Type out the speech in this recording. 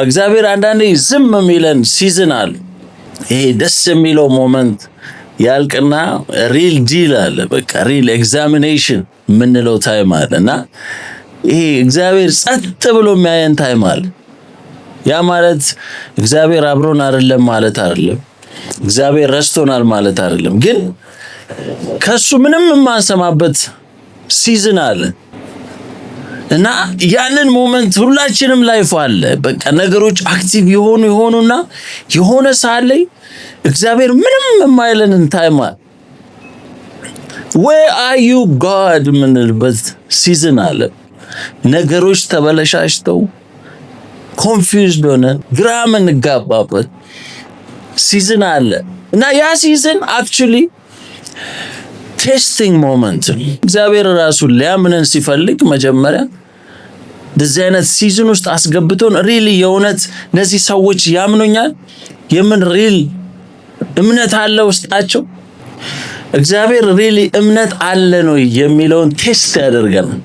እግዚአብሔር አንዳንዴ ዝም የሚለን ሲዝን አለ። ይሄ ደስ የሚለው ሞመንት ያልቅና ሪል ዲል አለ። በቃ ሪል ኤግዛሚኔሽን የምንለው ታይም አለና ይሄ እግዚአብሔር ጸጥ ብሎ የሚያየን ታይም አለ። ያ ማለት እግዚአብሔር አብሮን አይደለም ማለት አይደለም። እግዚአብሔር ረስቶናል ማለት አይደለም። ግን ከሱ ምንም የማንሰማበት ሲዝን አለ እና ያንን ሞመንት ሁላችንም ላይፍ አለ። በቃ ነገሮች አክቲቭ ይሆኑና የሆነ ሰዓት ላይ እግዚአብሔር ምንም የማይለንን ታይም አለ። where are you God ምንልበት ሲዝን አለ። ነገሮች ተበለሻሽተው ኮንፊውዝድ ሆነን ግራ የምንጋባበት ሲዝን አለ እና ያ ሲዝን አክቹሊ ቴስቲንግ ሞመንት። እግዚአብሔር ራሱ ሊያምነን ሲፈልግ መጀመሪያ እንደዚህ አይነት ሲዝን ውስጥ አስገብቶን ሪሊ የእውነት እነዚህ ሰዎች ያምኑኛል፣ የምን ሪል እምነት አለ ውስጣቸው፣ እግዚአብሔር ሪሊ እምነት አለ ነው የሚለውን ቴስት ያደርገናል።